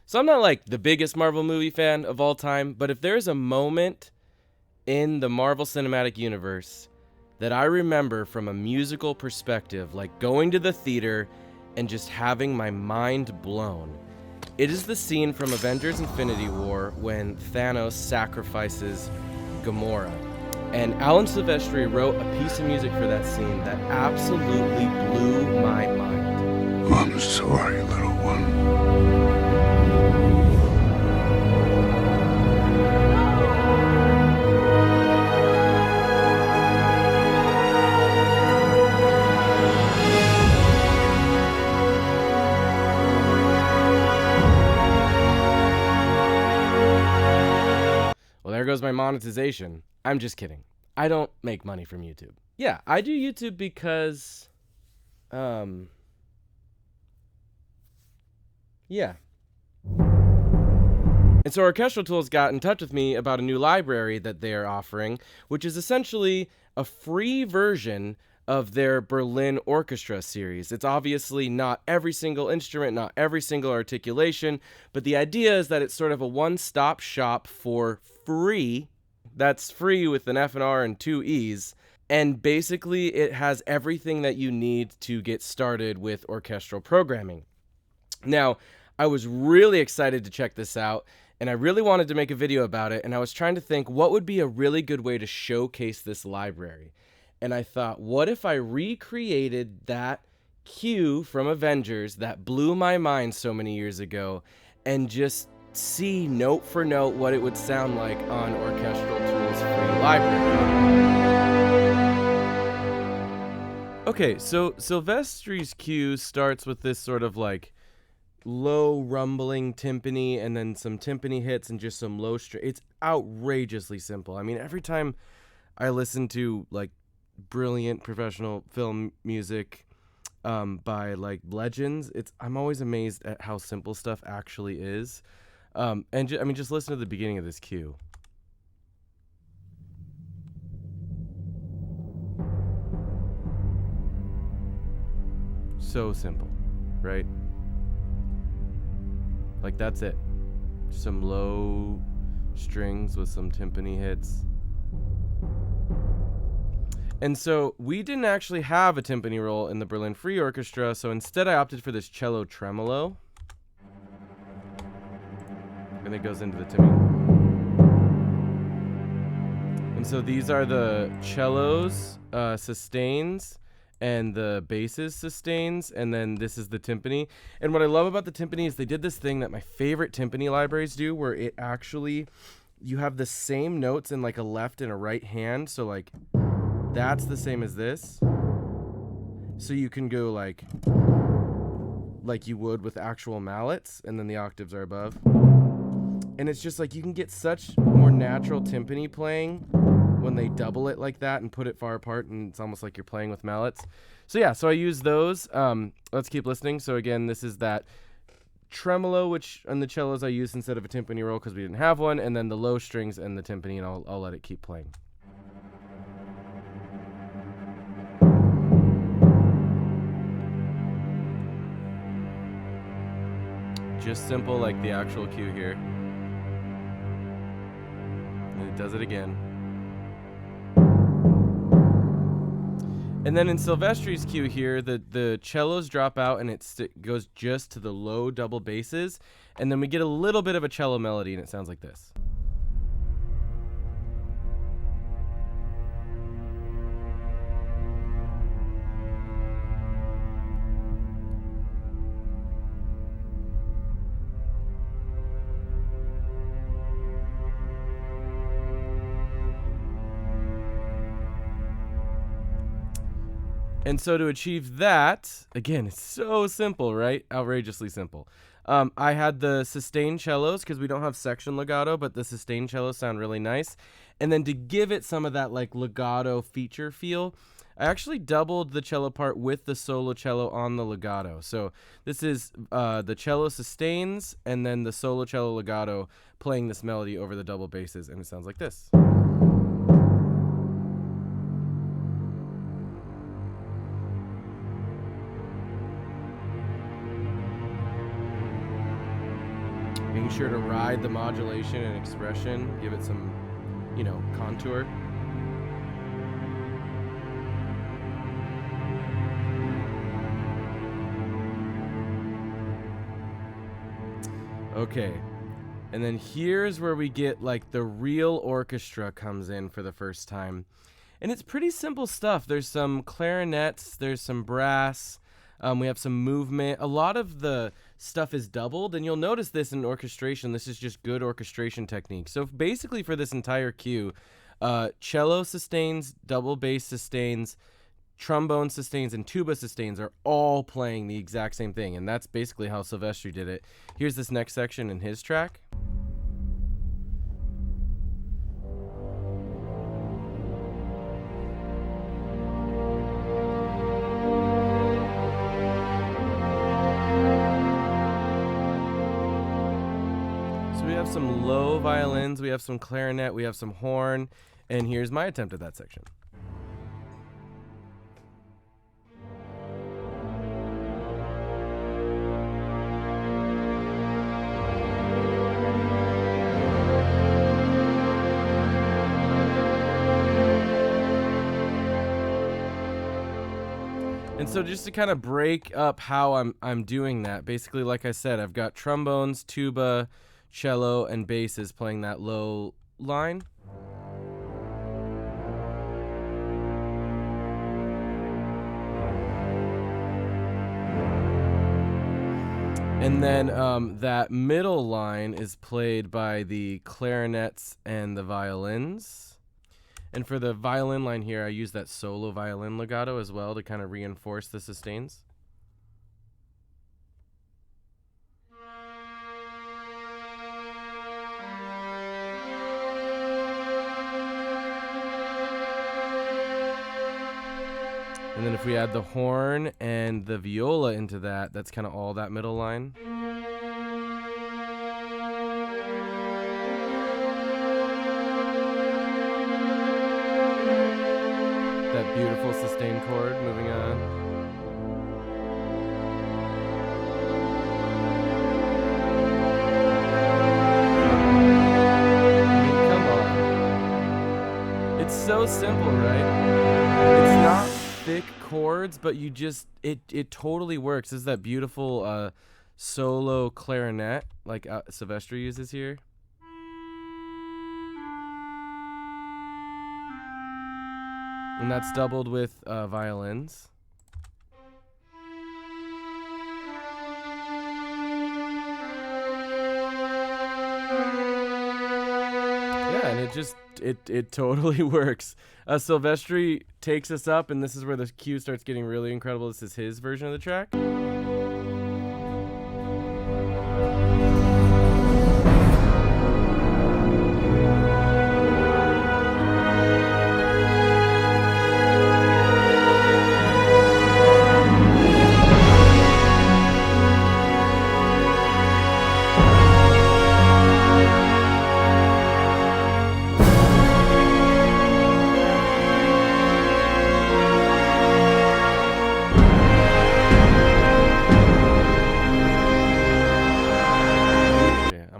So I'm not like the biggest Marvel movie fan of all time, but if there's a moment in the Marvel Cinematic Universe that I remember from a musical perspective, like going to the theater and just having my mind blown, it is the scene from Avengers Infinity War when Thanos sacrifices Gamora. And Alan Silvestri wrote a piece of music for that scene that absolutely blew my mind. I'm sorry, little one. Well, there goes my monetization. I'm just kidding. I don't make money from YouTube. Yeah, I do YouTube because, yeah. And so Orchestral Tools got in touch with me about a new library that they are offering, which is essentially a free version of their Berlin Orchestra series. It's obviously not every single instrument, not every single articulation, but the idea is that it's sort of a one-stop shop for free. That's free with an F and R and 2 E's. And basically it has everything that you need to get started with orchestral programming. Now, I was really excited to check this out, and I really wanted to make a video about it, and I was trying to think what would be a really good way to showcase this library. And I thought, what if I recreated that cue from Avengers that blew my mind so many years ago and just see note for note what it would sound like on Orchestral Tools free library. Okay, so Silvestri's cue starts with this sort of like low rumbling timpani and then some timpani hits and just some low string. It's outrageously simple. I mean, every time I listen to like brilliant professional film music by like legends, I'm always amazed at how simple stuff actually is. Just listen to the beginning of this cue. So simple, right? Like that's it. Some low strings with some timpani hits. And so we didn't actually have a timpani roll in the Berlin Free Orchestra, so instead I opted for this cello tremolo. And it goes into the timpani. And so these are the cellos, sustains, and the basses sustains, and then this is the timpani. And what I love about the timpani is they did this thing that my favorite timpani libraries do, where it actually, you have the same notes in like a left and a right hand, so like that's the same as this. So you can go like you would with actual mallets, and then the octaves are above. And it's just like you can get such more natural timpani playing when they double it like that and put it far apart, and it's almost like you're playing with mallets. So yeah, so I use those. Let's keep listening. So again, this is that tremolo, which on the cellos I used instead of a timpani roll because we didn't have one, and then the low strings and the timpani, and I'll let it keep playing. Just simple like the actual cue here. And it does it again. And then in Silvestri's cue here, the cellos drop out and it goes just to the low double basses. And then we get a little bit of a cello melody and it sounds like this. And so to achieve that, again, it's so simple, right? Outrageously simple. I had the sustained cellos because we don't have section legato, but the sustained cellos sound really nice. And then to give it some of that like legato feature feel, I actually doubled the cello part with the solo cello on the legato. So this is the cello sustains and then the solo cello legato playing this melody over the double basses, and it sounds like this. Making sure to ride the modulation and expression, give it some, contour. Okay, and then here's where we get like the real orchestra comes in for the first time. And it's pretty simple stuff. There's some clarinets, there's some brass, we have some movement. A lot of the stuff is doubled, and you'll notice this in orchestration. This is just good orchestration technique. So basically for this entire cue, cello sustains, double bass sustains, trombone sustains, and tuba sustains are all playing the exact same thing, and that's basically how Silvestri did it. Here's this next section in his track. So we have some low violins, we have some clarinet, we have some horn, and here's my attempt at that section. And so just to kind of break up how I'm doing that, basically, like I said, I've got trombones, tuba, cello, and basses playing that low line. And then that middle line is played by the clarinets and the violins. And for the violin line here, I use that solo violin legato as well to kind of reinforce the sustains. And then if we add the horn and the viola into that, that's kind of all that middle line. That beautiful sustained chord moving on. I mean, come on. It's so simple, right? It's not thick chords, but you just, it totally works. This is that beautiful solo clarinet like Silvestri uses here. And that's doubled with violins. Yeah, and it totally works. Silvestri takes us up, and this is where the cue starts getting really incredible. This is his version of the track.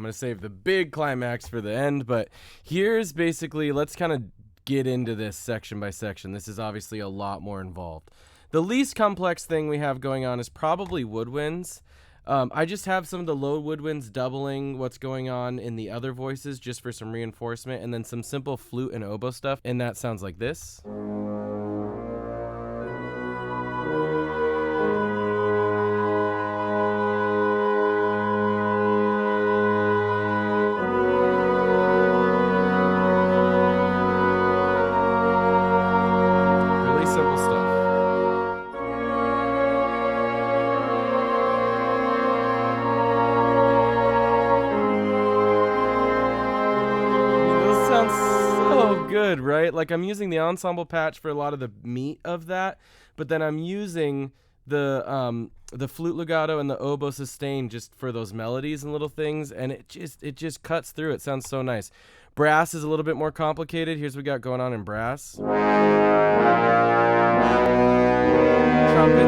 Save the big climax for the end, but here's basically, let's kind of get into this section by section. This is obviously a lot more involved. The least complex thing we have going on is probably woodwinds. I just have some of the low woodwinds doubling what's going on in the other voices just for some reinforcement, and then some simple flute and oboe stuff, and that sounds like this. Good, right? Like, I'm using the ensemble patch for a lot of the meat of that, but then I'm using the flute legato and the oboe sustain just for those melodies and little things, and it just cuts through. It sounds so nice. Brass is a little bit more complicated. Here's what we got going on in brass. Trumpets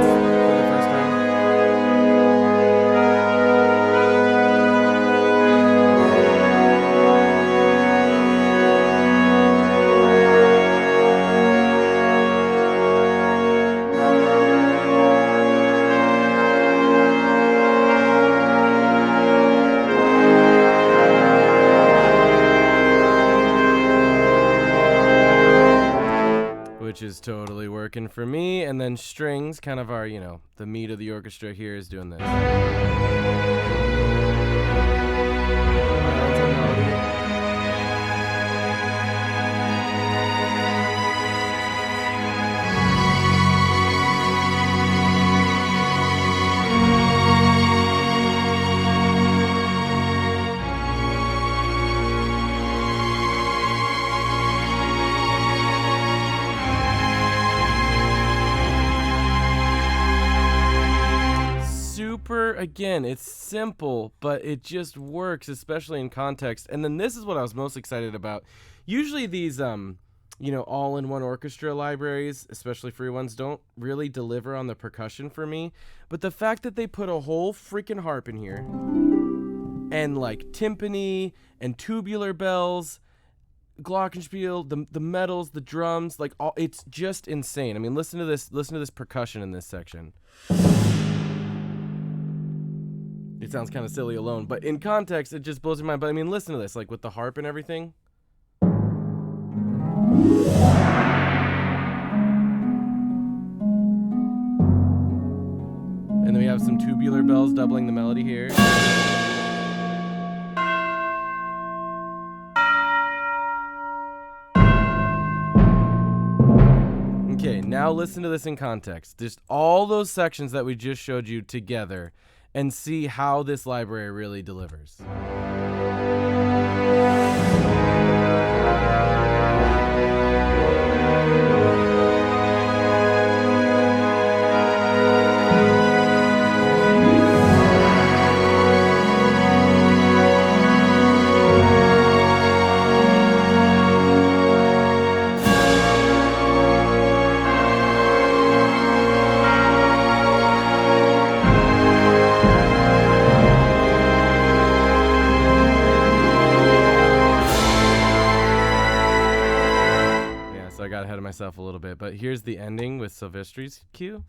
for the first time. is totally working for me. And then strings, kind of our, the meat of the orchestra here is doing this. Again, it's simple, but it just works, especially in context. And then this is what I was most excited about. Usually these, all-in-one orchestra libraries, especially free ones, don't really deliver on the percussion for me. But the fact that they put a whole freaking harp in here, and like timpani and tubular bells, glockenspiel, the medals, the drums, like all, it's just insane. I mean, listen to this percussion in this section. It sounds kind of silly alone, but in context, it just blows my mind. But I mean, listen to this, like with the harp and everything. And then we have some tubular bells doubling the melody here. Okay, now listen to this in context. Just all those sections that we just showed you together, and see how this library really delivers. Myself a little bit, but here's the ending with Silvestri's cue.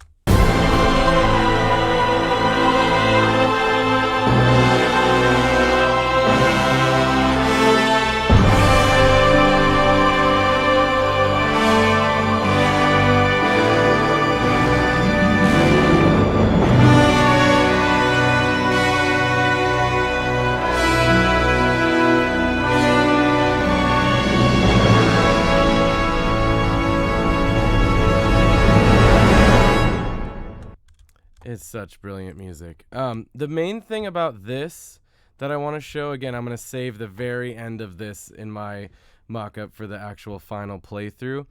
It's such brilliant music. The main thing about this that I want to show, again, I'm going to save the very end of this in my mock-up for the actual final playthrough.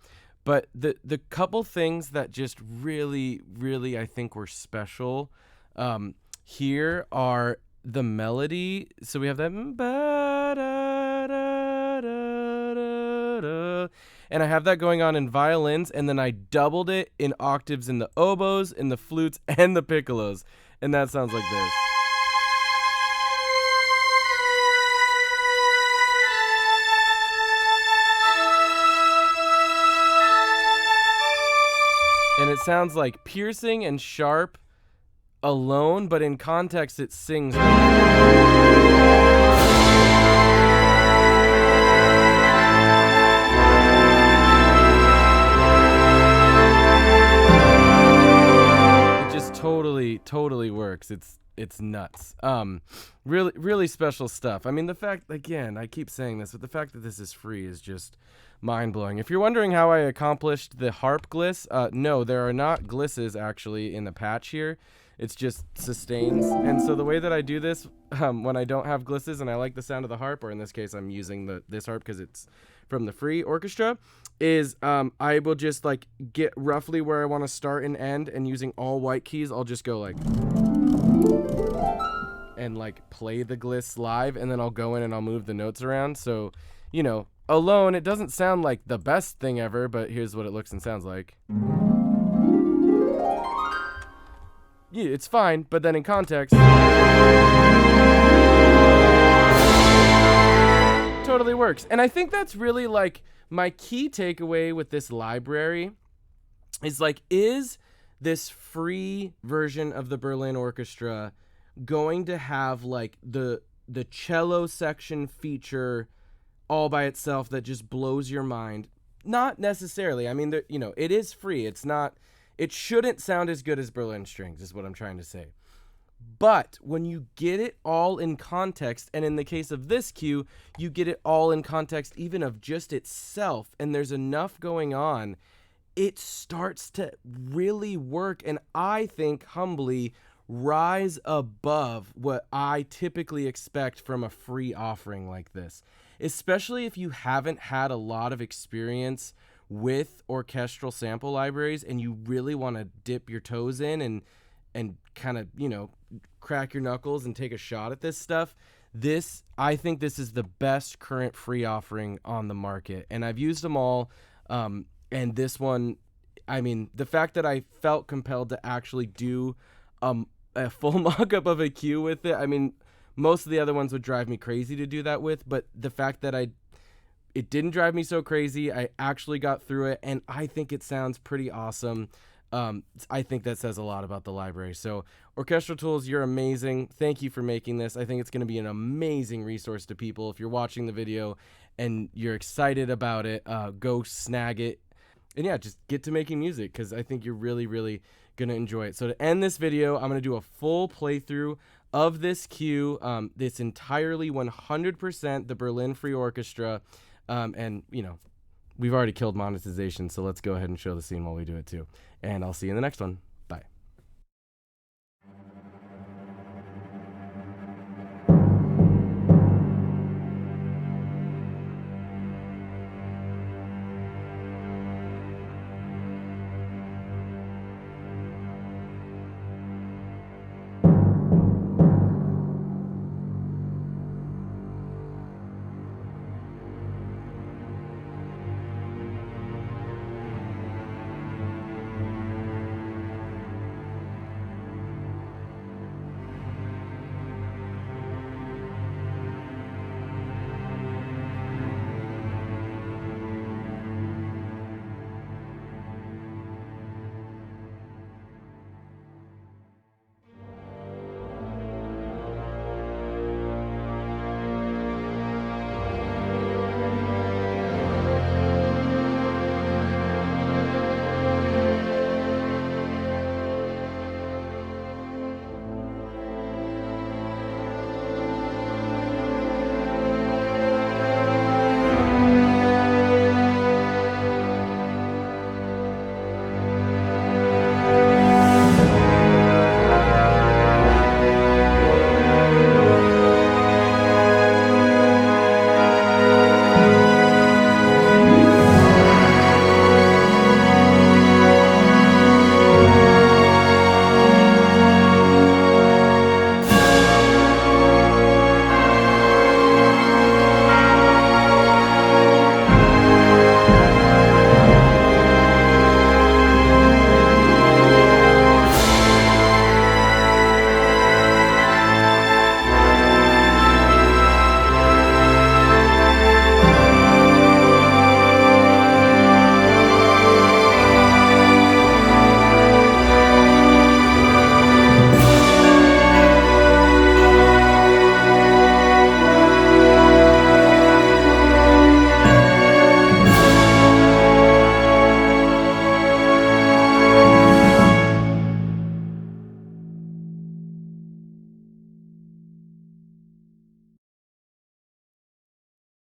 But the couple things that just really, really, I think were special here are the melody. So we have that... And I have that going on in violins, and then I doubled it in octaves in the oboes, in the flutes, and the piccolos. And that sounds like this. And it sounds like piercing and sharp alone, but in context it sings. Totally works. It's nuts. Really special stuff. I mean, the fact, again, I keep saying this, but the fact that this is free is just mind-blowing. If you're wondering how I accomplished the harp gliss, no, there are not glisses actually in the patch here. It's just sustains. And so the way that I do this, when I don't have glisses and I like the sound of the harp, or in this case I'm using this harp because it's from the free orchestra, is I will just like get roughly where I want to start and end, and using all white keys I'll just go like and like play the gliss live, and then I'll go in and I'll move the notes around. So, alone it doesn't sound like the best thing ever, but here's what it looks and sounds like. Yeah, it's fine, but then in context totally works. And I think that's really like my key takeaway with this library is like, is this free version of the Berlin Orchestra going to have like the cello section feature all by itself that just blows your mind? Not necessarily. I mean, it is free. It shouldn't sound as good as Berlin strings, is what I'm trying to say. But when you get it all in context, and in the case of this cue, you get it all in context even of just itself, and there's enough going on, it starts to really work, and I think humbly rise above what I typically expect from a free offering like this, especially if you haven't had a lot of experience with orchestral sample libraries and you really want to dip your toes in and kind of, crack your knuckles and take a shot at this stuff. I think this is the best current free offering on the market, and I've used them all. And this one, I mean, the fact that I felt compelled to actually do a full mock-up of a cue with it, I mean, most of the other ones would drive me crazy to do that with, but the fact that it didn't drive me so crazy, I actually got through it, and I think it sounds pretty awesome. I think that says a lot about the library. So Orchestral Tools, you're amazing. Thank you for making this. I think it's going to be an amazing resource to people. If you're watching the video and you're excited about it, go snag it. And yeah, just get to making music, because I think you're really, really going to enjoy it. So to end this video, I'm going to do a full playthrough of this cue. It's entirely 100% the Berlin Free Orchestra. And, we've already killed monetization, so let's go ahead and show the scene while we do it too. And I'll see you in the next one.